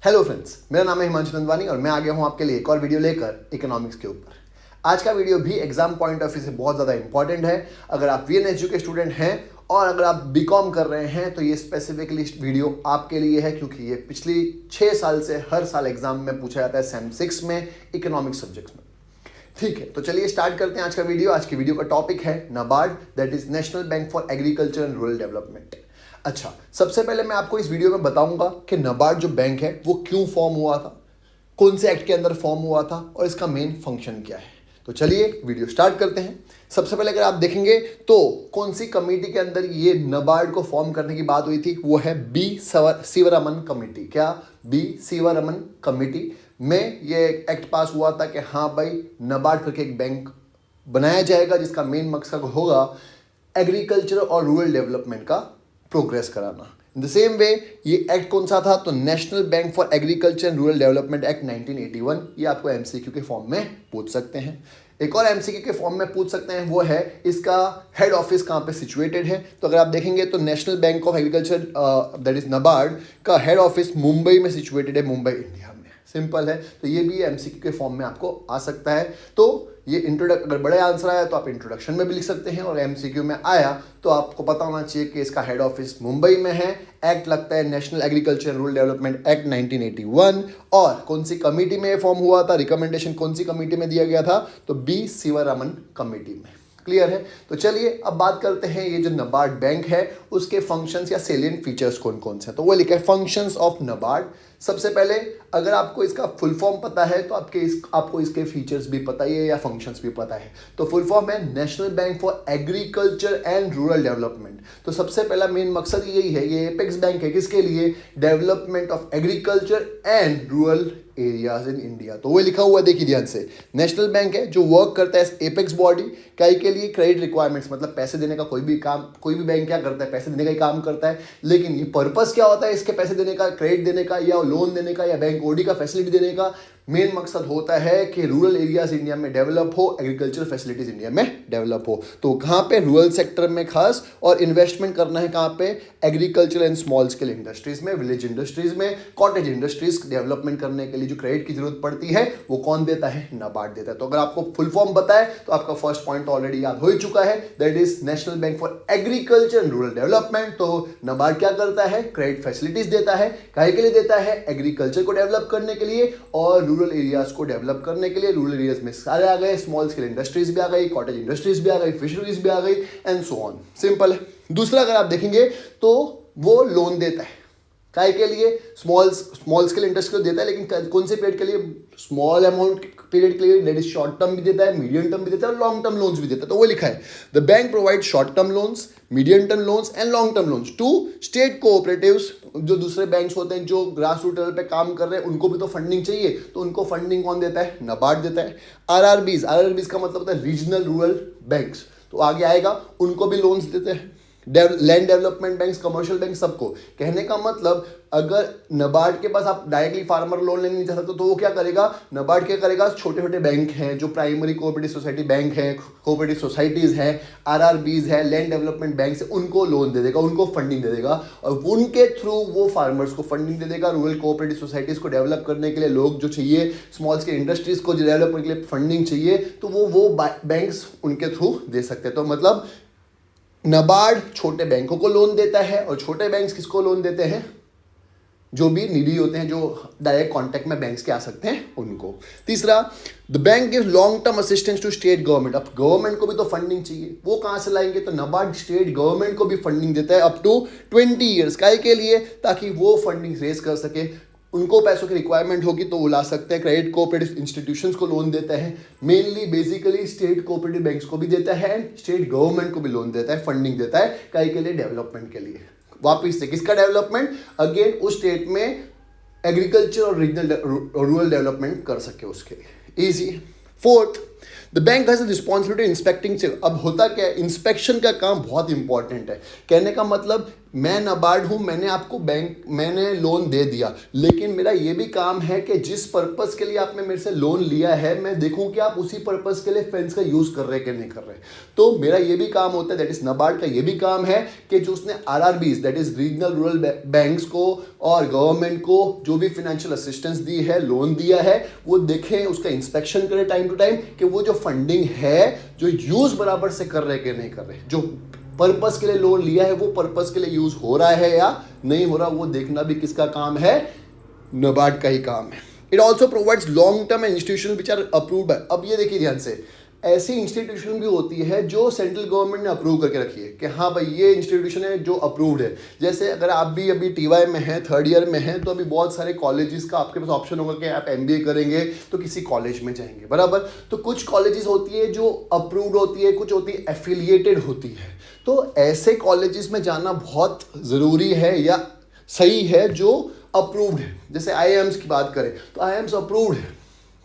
Hello friends, मेरा नाम है हिमांशु नंदवानी और मैं आ गया हूं आपके लिए एक और वीडियो लेकर इकोनॉमिक्स के ऊपर। आज का वीडियो भी एग्जाम पॉइंट ऑफ व्यू से बहुत ज़्यादा इंपॉर्टेंट है। अगर आप वीएनएसयू के स्टूडेंट हैं और अगर आप बीकॉम कर रहे हैं तो ये स्पेसिफिकली वीडियो आपके लिए है, क्योंकि ये पिछली 6 साल से हर साल एग्जाम में पूछा जाता है सेम 6 में इकोनॉमिक्स सब्जेक्ट्स में। ठीक है, तो चलिए स्टार्ट करते हैं आज का वीडियो। आज की वीडियो का टॉपिक है NABARD, that is national bank for agriculture and rural development. अच्छा, सबसे पहले मैं आपको इस वीडियो में बताऊंगा कि नाबार्ड जो बैंक है वो क्यों फॉर्म हुआ था, कौन से एक्ट के अंदर फॉर्म हुआ था और इसका मेन फंक्शन क्या है। तो चलिए वीडियो स्टार्ट करते हैं। सबसे पहले अगर आप देखेंगे तो कौन सी कमेटी के अंदर ये नाबार्ड को फॉर्म करने की बात हुई थी, वो है बी सीवरमन कमेटी। क्या? बी सीवरमन कमेटी में ये एक्ट पास हुआ था कि हाँ भाई, नाबार्ड करके एक बैंक बनाया जाएगा जिसका मेन मकसद होगा एग्रीकल्चर और रूरल डेवलपमेंट का प्रोग्रेस कराना। इन द सेम वे ये एक्ट कौन सा था, तो national bank for agriculture and rural development act 1981। ये आपको एमसीक्यू के फॉर्म में पूछ सकते हैं। एक और एमसीक्यू के फॉर्म में पूछ सकते हैं, वो है इसका हेड ऑफिस कहाँ पे सिचुएटेड है। तो अगर आप देखेंगे तो national bank of agriculture that is NABARD का हेड ऑफिस मुंबई में सिचुएटेड है, मुंबई इंडिया में। सिंपल है, तो ये भी एमसीक्यू के फॉर्म में आपको आ सकता है। तो ये अगर बड़े आंसर आया तो आप इंट्रोडक्शन में भी लिख सकते हैं, और एमसीक्यू में आया तो आपको पता होना चाहिए कि इसका हेड ऑफिस मुंबई में है। एक्ट लगता है national agriculture rural development act 1981। और कौन सी कमेटी में फॉर्म हुआ था, रिकमेंडेशन कौन सी कमेटी में दिया गया था, तो बी सीवरमन कमेटी में। क्लियर है? तो चलिए अब बात करते हैं ये जो नाबार्ड बैंक है उसके फंक्शंस या सेलिएंट फीचर्स कौन कौन से हैं। तो वो लिखा है फंक्शंस ऑफ नाबार्ड। सबसे पहले अगर आपको इसका फुल फॉर्म पता है तो आपको इसके फीचर्स भी पता ही है या फंक्शंस भी पता है। तो फुल फॉर्म है national bank for agriculture and rural development. तो सबसे पहला मेन मकसद यही है, ये एपेक्स बैंक है किसके लिए, development of agriculture and rural areas in India. तो वो लिखा हुआ देखिए ध्यान से, नेशनल बैंक है जो वर्क करता है एपेक्स बॉडी क्या के लिए, क्रेडिट रिक्वायरमेंट्स, मतलब पैसे देने का कोई भी बैंक क्या करता है, पैसे देने का ही काम करता है। लेकिन ये पर्पस क्या होता है इसके पैसे देने का, क्रेडिट देने का या लोन देने का या बैंक ओडी का फैसिलिटी देने का, मेन मकसद होता है कि रूरल एरियाज इंडिया में डेवलप हो, एग्रीकल्चर फैसिलिटीज इंडिया में डेवलप हो। तो कहाँ पे, रूरल सेक्टर में खास, और इन्वेस्टमेंट करना है कहाँ पे, agriculture and small scale industries में, विलेज इंडस्ट्रीज में, कॉटेज इंडस्ट्रीज डेवलपमेंट करने के लिए जो क्रेडिट की जरूरत पड़ती है वो कौन देता है, नाबार्ड देता है। तो अगर आपको फुल फॉर्म पता है तो आपका फर्स्ट पॉइंट ऑलरेडी याद हो ही चुका है, that is national bank for agriculture and rural development. तो नाबार्ड क्या करता है, क्रेडिट फैसिलिटीज देता है, काहे के लिए देता है, एग्रीकल्चर को डेवलप करने के लिए और रूरल एरियाज को डेवलप करने के लिए। रूरल एरियाज में सारे आ गए, स्मॉल स्केल इंडस्ट्रीज भी आ गई, कॉटेज इंडस्ट्रीज भी आ गई, फिशरीज भी आ गई एंड सो ऑन। सिंपल है। दूसरा अगर आप देखेंगे तो वो लोन देता है, काय के लिए, स्मॉल स्केल इंडस्ट्री को देता है, लेकिन कौन से पीरियड के लिए, स्मॉल अमाउंट पीरियड के लिए, दैट इज शॉर्ट टर्म भी देता है, मीडियम टर्म भी देता है और लॉन्ग टर्म लोन्स भी देता है। तो वो लिखा है the bank provide short term loans, medium term loans and long term loans to state cooperatives. जो दूसरे बैंक्स होते हैं जो ग्रास रूट लेवल पे काम कर रहे हैं उनको भी तो फंडिंग चाहिए, तो उनको फंडिंग कौन देता है, नाबार्ड देता है। आरआरबीज का मतलब होता है रीजनल रूरल बैंक्स, तो आगे आएगा, उनको भी लोन्स देते हैं। Land development banks, commercial bank, सबको। कहने का मतलब अगर नाबार्ड के पास आप डायरेक्टली फार्मर लोन लेने नहीं जा सकते तो वो क्या करेगा, नाबार्ड क्या करेगा, छोटे छोटे बैंक हैं जो प्राइमरी कोऑपरेटिव सोसाइटी बैंक है, कोऑपरेटिव सोसाइटीज है, आरआरबीज है, लैंड डेवलपमेंट बैंक है, उनको लोन दे देगा, उनको फंडिंग दे देगा और उनके थ्रू वो फार्मर्स को फंडिंग दे देगा। रूरल कोऑपरेटिव सोसाइटीज को डेवलप करने के लिए लोग जो चाहिए, स्मॉल स्केल इंडस्ट्रीज को डेवलप करने के लिए फंडिंग चाहिए, तो वो बैंक्स उनके थ्रू दे सकते हैं। तो मतलब नाबार्ड छोटे बैंकों को लोन देता है, और छोटे बैंक्स किसको लोन देते हैं, जो भी नीडी होते हैं, जो डायरेक्ट कांटेक्ट में बैंक्स के आ सकते हैं उनको। तीसरा, the bank gives long term assistance to state government. अब गवर्नमेंट को भी तो फंडिंग चाहिए, वो कहाँ से लाएंगे, तो नाबार्ड स्टेट गवर्नमेंट को भी फंडिंग देता है अप टू 20 ईयर्स का के लिए, ताकि वो फंडिंग रेज कर सके। उनको पैसों की रिक्वायरमेंट होगी तो वो ला सकते हैं। क्रेडिट कोऑपरेटिव इंस्टीट्यूशंस को लोन देता है, mainly basically state cooperative banks को भी देता है एंड स्टेट गवर्नमेंट को भी लोन देता है, फंडिंग देता है, काहे के लिए, डेवलपमेंट के लिए। वापिस से किसका डेवलपमेंट, अगेन उस स्टेट में एग्रीकल्चर और रीजनल रूरल डेवलपमेंट कर सके उसके लिए। Easy. Fourth, the bank has responsibility inspecting. अब होता क्या है, इंस्पेक्शन का काम बहुत इंपॉर्टेंट है। कहने का मतलब मैं नाबार्ड हूँ, मैंने लोन दे दिया, लेकिन मेरा ये भी काम है कि जिस पर्पस के लिए आपने मेरे से लोन लिया है मैं देखूं कि आप उसी पर्पस के लिए फंड्स का यूज़ कर रहे हैं कि नहीं कर रहे। तो मेरा ये भी काम होता है, दैट इज नाबार्ड का ये भी काम है कि जो उसने RRBs that is regional rural banks को और गवर्नमेंट को जो भी फाइनेंशियल असिस्टेंस दी है, लोन दिया है, वो देखें, उसका इंस्पेक्शन करें टाइम टू टाइम कि वो जो फंडिंग है जो यूज़ बराबर से कर रहे कि नहीं कर रहे, जो पर्पस के लिए लोन लिया है वो पर्पस के लिए यूज हो रहा है या नहीं हो रहा, वो देखना भी किसका काम है, नाबार्ड का ही काम है। It also provides long term institution which are approved by. अब ये देखिए ध्यान से, ऐसी इंस्टीट्यूशन भी होती है जो सेंट्रल गवर्नमेंट ने अप्रूव करके रखी है कि हाँ भाई ये इंस्टीट्यूशन है जो अप्रूव्ड है। जैसे अगर आप भी अभी TY में हैं, 3rd ईयर में हैं, तो अभी बहुत सारे कॉलेजेस का आपके पास ऑप्शन होगा कि आप MBA करेंगे तो किसी कॉलेज में जाएंगे, बराबर। तो कुछ कॉलेजेस होती है जो अप्रूव्ड होती है, कुछ होती है एफिलिएटेड होती है। तो ऐसे कॉलेजेस में जाना बहुत ज़रूरी है या सही है जो अप्रूव्ड है। जैसे IIMs की बात करें तो IIMs अप्रूव्ड है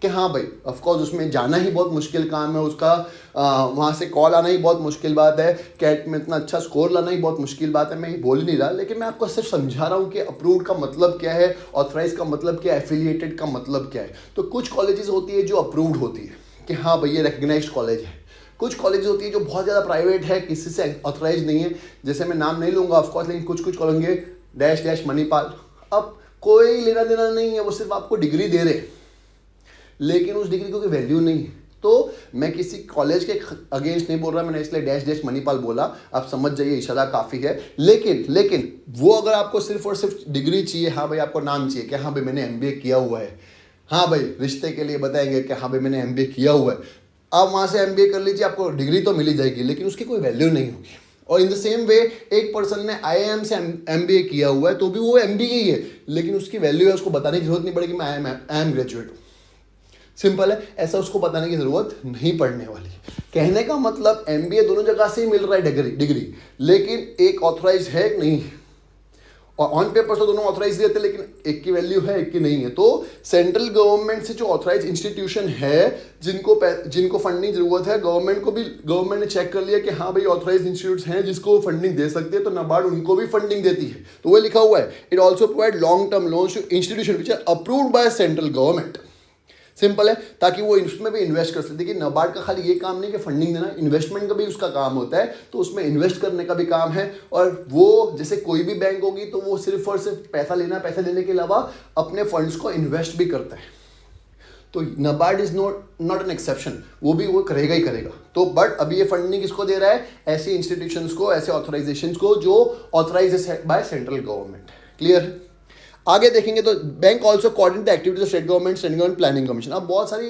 कि हाँ भाई, ऑफकोर्स उसमें जाना ही बहुत मुश्किल काम है, उसका वहाँ से कॉल आना ही बहुत मुश्किल बात है, कैट में इतना अच्छा स्कोर लाना ही बहुत मुश्किल बात है। मैं ये बोल ही नहीं रहा, लेकिन मैं आपको सिर्फ समझा रहा हूँ कि अप्रूव्ड का मतलब क्या है, ऑथराइज का मतलब क्या है, एफिलिएटेड का मतलब क्या है। तो कुछ कॉलेजेस होती है जो अप्रूव्ड होती है कि हाँ भाई ये रिकग्नाइज्ड कॉलेज है। कुछ कॉलेज होती है जो बहुत ज़्यादा प्राइवेट है, किसी से ऑथराइज नहीं है, जैसे मैं नाम नहीं लूँगा ऑफकोर्स, लेकिन कुछ होंगे डैश डैश मणिपाल। अब कोई लेना देना नहीं है, वो सिर्फ आपको डिग्री दे रहे, लेकिन उस डिग्री को कोई वैल्यू नहीं। तो मैं किसी कॉलेज के अगेंस्ट नहीं बोल रहा, मैंने इसलिए डैश डैश मणिपाल बोला, आप समझ जाइए, इशारा काफ़ी है। लेकिन वो अगर आपको सिर्फ और सिर्फ डिग्री चाहिए, हाँ भाई आपको नाम चाहिए कि हाँ भाई मैंने MBA किया हुआ है, हाँ भाई रिश्ते के लिए बताएंगे कि हाँ भाई मैंने MBA किया हुआ है, आप वहाँ से MBA कर लीजिए, आपको डिग्री तो मिली जाएगी, लेकिन उसकी कोई वैल्यू नहीं होगी। और इन द सेम वे एक पर्सन ने IIM से MBA किया हुआ है तो भी वो MBA ही है, लेकिन उसकी वैल्यू है, उसको बताने की जरूरत नहीं पड़ेगी मैं आई एम ग्रेजुएट हूँ। सिंपल है, ऐसा उसको बताने की जरूरत नहीं पड़ने वाली। कहने का मतलब MBA दोनों जगह से ही मिल रहा है डिग्री, लेकिन एक ऑथराइज है नहीं, और ऑन पेपर तो दोनों ऑथराइज रहते हैं, लेकिन एक की वैल्यू है एक की नहीं है। तो सेंट्रल गवर्नमेंट से जो ऑथराइज इंस्टीट्यूशन है जिनको फंडिंग जरूरत है, गवर्नमेंट ने चेक कर लिया कि हाँ भाई ऑथराइज इंस्टीट्यूट्स हैं जिसको फंडिंग दे सकते हैं, तो नाबार्ड उनको भी फंडिंग देती है। तो वो लिखा हुआ है, it also provide long term loans to institution which are approved by central government. Simple है, ताकि वो इसमें भी इन्वेस्ट कर सकते। देखिए नाबार्ड का खाली ये काम नहीं कि फंडिंग देना, इन्वेस्टमेंट का भी उसका काम होता है, तो उसमें इन्वेस्ट करने का भी काम है। और वो जैसे कोई भी बैंक होगी तो वो सिर्फ और सिर्फ पैसा लेने के अलावा अपने फंड्स को इन्वेस्ट भी करता है। तो NABARD is not an exception, वो करेगा ही करेगा। तो बट अभी ये फंडिंग किसको दे रहा है, ऐसी इंस्टीट्यूशंस को, ऐसे ऑथराइजेशंस को जो authorise by central government. Clear? आगे देखेंगे तो bank also coordinate the activities of state government planning commission. अब बहुत सारी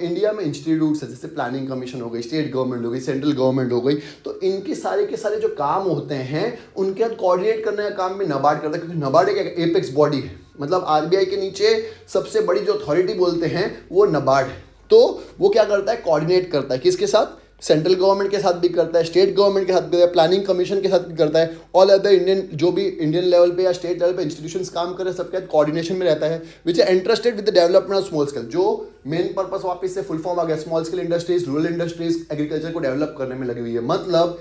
इंडिया में इंस्टीट्यूट्स है, जैसे प्लानिंग कमीशन हो गई, स्टेट गवर्नमेंट हो गई, सेंट्रल गवर्नमेंट हो गई, तो इनके सारे के सारे जो काम होते हैं उनके साथ कोऑर्डिनेट करने का काम भी नाबार्ड करता है, क्योंकि नाबार्ड एक एपेक्स बॉडी है, मतलब RBI के नीचे सबसे बड़ी जो अथॉरिटी बोलते हैं वो नाबार्ड है। तो वो क्या करता है, कोऑर्डिनेट करता है, किसके साथ, सेंट्रल गवर्नमेंट के साथ भी करता है, स्टेट गवर्नमेंट के साथ भी करता है, प्लानिंग कमीशन के साथ भी करता है, ऑल अदर जो भी इंडियन लेवल पे या स्टेट लेवल पे इंस्टीट्यूशंस काम कर रहे हैं सबके साथ कोऑर्डिनेशन में रहता है, which are interested with the development of small scale. जो मेन पर्पस वापस से फुल फॉर्म आ गया, small scale industries, rural industries, agriculture को डेवलप करने में लगी हुई है। मतलब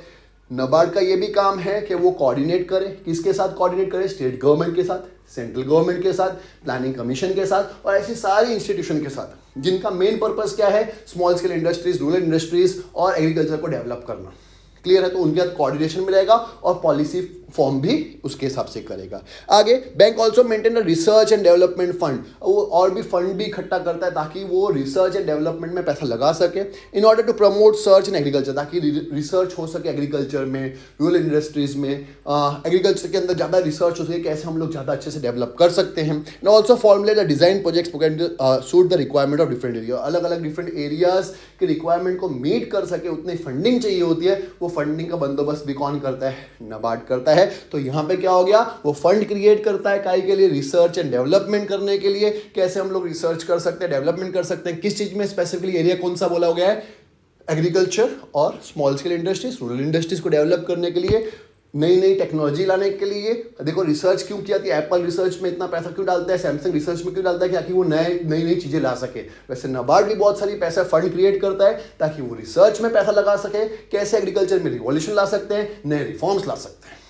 नाबार्ड का ये भी काम है कि वो कोऑर्डिनेट करे, किसके साथ कोऑर्डिनेट करे, स्टेट गवर्नमेंट के साथ, सेंट्रल गवर्नमेंट के साथ, प्लानिंग कमीशन के साथ, और ऐसी सारी इंस्टीट्यूशन के साथ जिनका मेन पर्पस क्या है, small scale industries, rural industries और एग्रीकल्चर को डेवलप करना। क्लियर है? तो उनके साथ कोऑर्डिनेशन में रहेगा और पॉलिसी फॉर्म भी उसके हिसाब से करेगा। आगे bank also maintain research and development fund, वो और भी फंड भी इकट्ठा करता है ताकि वो रिसर्च एंड डेवलपमेंट में पैसा लगा सके, in order to promote search in agriculture, ताकि रिसर्च हो सके एग्रीकल्चर में, रूरल इंडस्ट्रीज में, एग्रीकल्चर के अंदर ज़्यादा रिसर्च हो सके, कैसे हम लोग ज़्यादा अच्छे से डेवलप कर सकते हैं। And also formulate the design projects suit the requirement of different area, अलग अलग डिफरेंट एरियाज के रिक्वायरमेंट को मीट कर सके, उतनी फंडिंग चाहिए होती है, वो फंडिंग का बंदोबस्त भी कौन करता है, नाबार्ड करता है। तो यहाँ पे क्या हो गया, वो फंड क्रिएट करता है काई के लिए, रिसर्च एंड डेवलपमेंट करने के लिए, कैसे हम लोग रिसर्च कर सकते हैं, डेवलपमेंट कर सकते हैं, किस चीज में स्पेसिफिकली, एरिया कौन सा बोला हो गया है, एग्रीकल्चर और small scale industries, rural industries को डेवलप करने के लिए, नई नई टेक्नोलॉजी लाने के लिए। देखो रिसर्च क्यों की जाती है, एप्पल रिसर्च में इतना पैसा क्यों डालता है, सैमसंग रिसर्च में क्यों डालता है, ताकि वो नई नई चीज़ें ला सके। वैसे नाबार्ड भी बहुत सारी पैसा फंड क्रिएट करता है ताकि वो रिसर्च में पैसा लगा सके, कैसे एग्रीकल्चर में रिवॉल्यूशन ला सकते हैं, नए रिफॉर्म्स ला सकते हैं।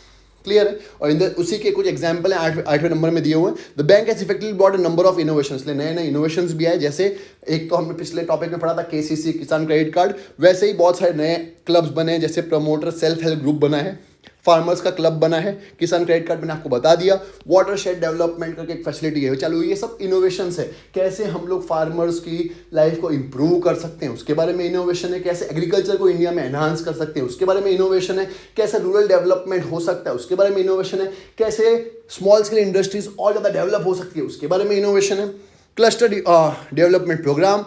क्लियर है। और उसी के कुछ एग्जाम्पल हैं 8वें नंबर में दिए हुए हैं। The bank has effectively brought a number of innovations, नए नए इनोवेशंस भी आए, जैसे एक तो हमने पिछले टॉपिक में पढ़ा था केसीसी किसान क्रेडिट कार्ड, वैसे ही बहुत सारे नए क्लब्स बने, जैसे प्रमोटर सेल्फ हेल्प ग्रुप बना है, फार्मर्स का क्लब बना है, किसान क्रेडिट कार्ड मैंने आपको बता दिया, वाटर शेड डेवलपमेंट करके एक फैसिलिटी है। चलो ये सब इनोवेशंस है, कैसे हम लोग फार्मर्स की लाइफ को इंप्रूव कर सकते हैं उसके बारे में इनोवेशन है, कैसे एग्रीकल्चर को इंडिया में एनहांस कर सकते हैं उसके बारे में इनोवेशन है, कैसे रूरल डेवलपमेंट हो सकता है उसके बारे में इनोवेशन है, कैसे स्मॉल स्केल इंडस्ट्रीज और ज़्यादा डेवलप हो सकती है उसके बारे में इनोवेशन है, cluster development programme,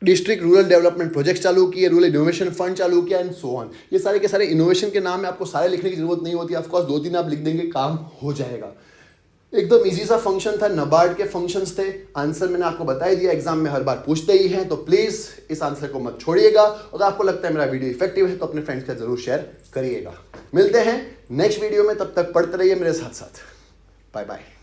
district rural development project चालू किए, रूरल इनोवेशन फंड चालू किया एंड सो ऑन। ये सारे के सारे इनोवेशन के नाम है, आपको सारे लिखने की जरूरत नहीं होती, ऑफकोर्स 2-3 आप लिख देंगे काम हो जाएगा। एकदम इजी सा फंक्शन था, नबार्ड के फंक्शंस थे। आंसर मैंने आपको बता ही दिया, एग्जाम में हर बार पूछते ही हैं, तो प्लीज इस आंसर को मत छोड़िएगा। अगर आपको लगता है मेरा वीडियो इफेक्टिव है तो अपने फ्रेंड्स के साथ जरूर शेयर करिएगा। मिलते हैं नेक्स्ट वीडियो में, तब तक पढ़ते रहिए मेरे साथ साथ। Bye bye.